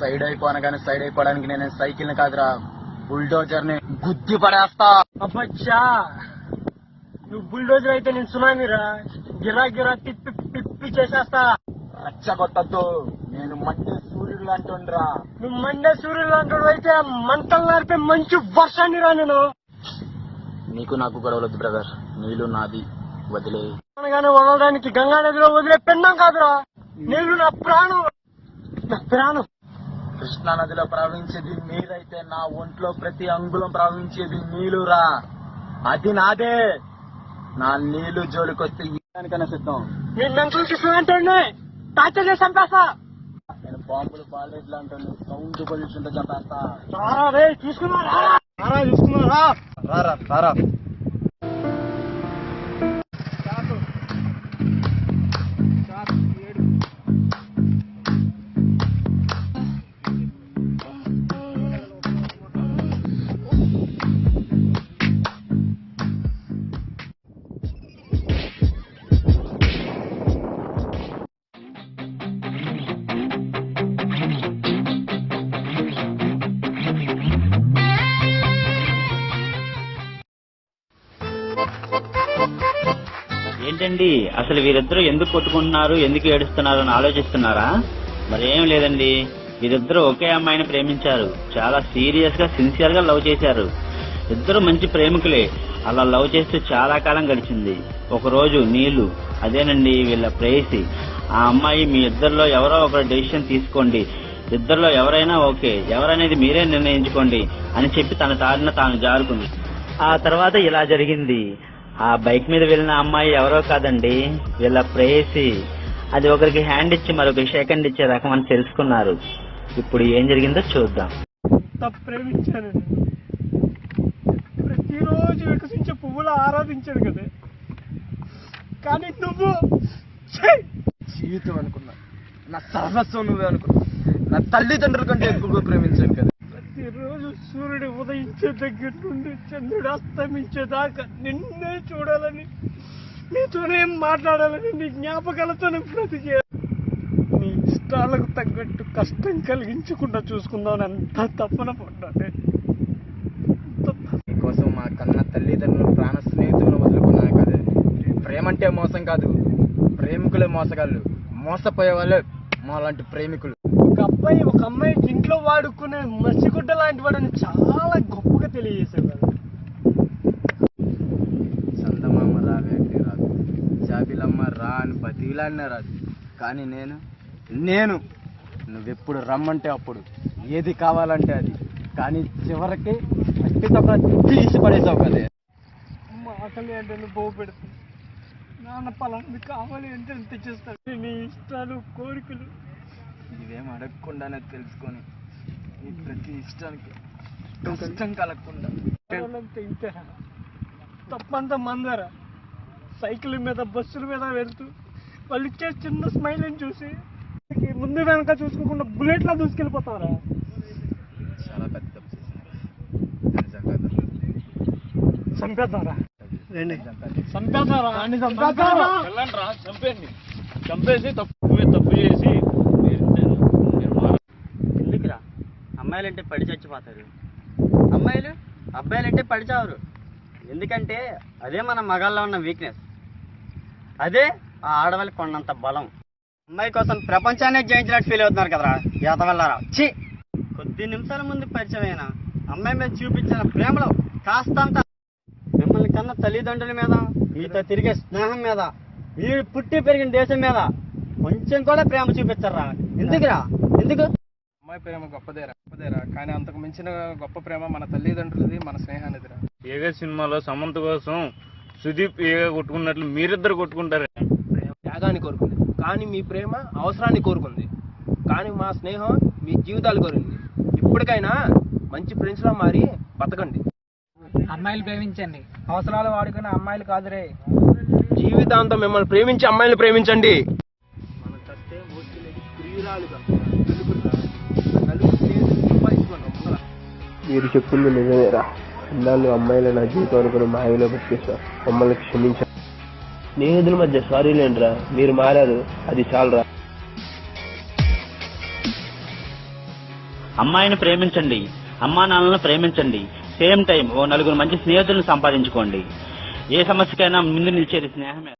Side అయిపోను కానీ side అయిపోవడానికి నేను సైకిల్ ని కాదురా, బుల్డోజర్ ని గుద్ది పడేస్తా. అబ్బచ్చా, నువ్వు బుల్డోజర్ అయితే నేను సునామీరా, గిరా గిరా తిప్పి పిప్పి చేసేస్తా. రచ్చగొట్టద్దు, నేను మండే సూర్యుడు లాంటిరా. నువ్వు మండే సూర్యుడు లాంటి అయితే మంటలు నడిపే మంచి వర్షాన్ని రా నేను. నీకు నాకు గొడవలొద్దు బ్రదర్, నీళ్ళు నాది వదిలే. అనగానే వదలడానికి గంగా నదిలో వదిలే పెండం కాదురా, నీళ్లు నా ప్రాణం, నా ప్రాణం. కృష్ణా నదిలో ప్రవహించేది నీరైతే నా ఒంట్లో ప్రతి అంగుళం ప్రవహించేది నీళ్లురా, అది నాదే. నా నీళ్లు జోలికొస్తే దానికన్నా సిద్ధం. నేను మెంటల్ తీసుకుంటే టార్చర్ చేసి చంపేస్తా. నేను బాంబులు బాలరేజ్ లాంటి సౌండ్ పొల్యూషన్ తో చంపేస్తా. చూసుకున్నారా చూసుకున్నారా రారా రారా. ఏంటండి అసలు వీరిద్దరూ ఎందుకు కొట్టుకుంటున్నారు, ఎందుకు ఏడుస్తున్నారు అని ఆలోచిస్తున్నారా? మరేం లేదండి, వీరిద్దరూ ఒకే అమ్మాయిని ప్రేమించారు, చాలా సీరియస్ గా సిన్సియర్ గా లవ్ చేశారు. ఇద్దరు మంచి ప్రేమికులే. అలా లవ్ చేస్తూ చాలా కాలం గడిచింది. ఒక రోజు నీళ్లు, అదేనండి వీళ్ళ ప్రేయసి, ఆ అమ్మాయి మీ ఇద్దరిలో ఎవరో ఒకరు డెసిషన్ తీసుకోండి, ఇద్దరిలో ఎవరైనా ఓకే, ఎవరనేది మీరే నిర్ణయించుకోండి అని చెప్పి తన తాడిన తాను జారుకుంది. ఆ తర్వాత ఇలా జరిగింది. ఆ బైక్ మీద వెళ్ళిన అమ్మాయి ఎవరో కాదండి, వీళ్ళ ప్రేయసి. అది ఒకరికి హ్యాండ్ ఇచ్చి మరొకరికి సెకండ్ ఇచ్చే రకం అని తెలుసుకున్నారు. ఇప్పుడు ఏం జరిగిందో చూద్దాం. ప్రేమించాను, ప్రతిరోజు వికసించే పువ్వులు ఆరాధించాడు కదా, కానీ నువ్వు జీవితం అనుకున్నా, నా సర్వస్వం నువ్వే అనుకున్నా, నా తల్లిదండ్రుల కంటే ఎక్కువగా ప్రేమించాను కదా. ప్రతిరోజు సూర్యుడు ఉదయించే దగ్గర నుండి చంద్రుడు అస్తమించేదాకా నిన్నే చూడాలని, నీతోనే మాట్లాడాలని, నీ జ్ఞాపకాలతోనే బ్రతికే. నీ ఇష్టాలకు తగ్గట్టు కష్టం కలిగించకుండా చూసుకుందామని అంత తప్పన పడ్డానే. నీకోసం మా కన్న తల్లిదండ్రులు ప్రాణ స్నేహితులను వదులుకున్నాను కదా. ప్రేమంటే మోసం కాదు, ప్రేమికులే మోసగాళ్ళు, మోసపోయే వాళ్ళే మాలాంటి ప్రేమికులు. ఒక అబ్బాయి ఒక అమ్మాయికి ఇంట్లో వాడుకునే మసిగుడ్డ లాంటి వాడని చాలా గొప్పగా తెలియజేసేవాడు. చందమామ రావేంటి రాదు, జాబిలమ్మ రా అని బతిలాడినా రాదు, కానీ నేను నువ్వెప్పుడు రమ్మంటే అప్పుడు, ఏది కావాలంటే అది. కానీ చివరికి అట్టి తప్ప తీసి పడేసావు కదే. ఆకలి అంటే నువ్వు బోగు పెడతావు, నాన్న పలాంటి కావాలి అంటే తెచ్చేస్తాడు. నీ ఇష్టాలు కోరికలు ఇవేం అడగకుండానే తెలుసుకొని నీ ప్రతి ఇష్టానికి కష్టం కలగకుండా ఇంతేరా తప్పంతా మందరా. సైకిల్ మీద బస్సుల మీద వెళ్తూ వాళ్ళు ఇచ్చే చిన్న స్మైల్ అని చూసి ముందు వెనక చూసుకోకుండా బుల్లెట్లా దూసుకెళ్ళిపోతారా. చాలా పెద్ద తప్పు చంపేద్దారా, చంపేసి తప్పు చేసి ఎందుకురా? అమ్మాయిలంటే పడి చచ్చిపోతారు, అబ్బాయిలంటే పడి చావరు. ఎందుకంటే అదే మన మగాళ్ళలో ఉన్న వీక్నెస్, అదే ఆ ఆడవాళ్ళకి కొన్నంత బలం. అమ్మాయి కోసం ప్రపంచాన్ని జయించినట్టు ఫీల్ అవుతున్నారు కదరా యాతవల్లారా. ఛీ, కొద్ది నిమిషాల ముందు పరిచయమైన అమ్మాయి మీద చూపించిన ప్రేమలో కాస్తంత మిమ్మల్ని కన్నా తల్లిదండ్రుల మీద, మీతో తిరిగే స్నేహం మీద, మీరు పుట్టి పెరిగిన దేశం మీద కొంచెం కూడా ప్రేమ చూపించరా? ఎందుకురా? ఎందుకు? అమ్మాయి ప్రేమ గొప్పదేరా, కానీ అంతకు మించిన గొప్ప ప్రేమ మన తల్లిదండ్రులది, మన స్నేహానిదిరా. ఏగ సినిమాలో సమంత కోసం సుదీప్ ఏగ కొట్టుకున్నట్లు మీరిద్దరు కొట్టుకుంటారు. ప్రేమ త్యాగాన్ని కోరుకుంది, కానీ మీ ప్రేమ అవసరాన్ని కోరుకుంది. కానీ మా స్నేహం మీ జీవితాలు కోరింది. ఇప్పటికైనా మంచి ఫ్రెండ్స్లా మారి బతకండి. అమ్మాయిలు ప్రేమించండి, అవసరాలు వాడుకునే అమ్మాయిలు కాదురే. జీవితాంతం మిమ్మల్ని ప్రేమించి అమ్మాయిని ప్రేమించండి. మనం చస్తే మోసుకునేది ప్రియురాలుగా నలుగురు స్నేహితులు సంపాదించుకున్నాం ముందర. మీరు చెప్పింది నిజమేరా. ఇన్నాళ్ళు అమ్మాయిలు నా జీవితం అనుకుని మాయలో బతికేసా. మమ్మల్ని క్షమించారు. స్నేహితుల మధ్య సారీ లేండిరా, మీరు మారారు, అది చాలరా. అమ్మాయిని ప్రేమించండి, అమ్మా నాన్నలను ప్రేమించండి. సేమ్ టైం ఓ నలుగురు మంచి స్నేహితులను సంపాదించుకోండి. ఏ సమస్యకైనా ముందు నిలిచేది స్నేహమే.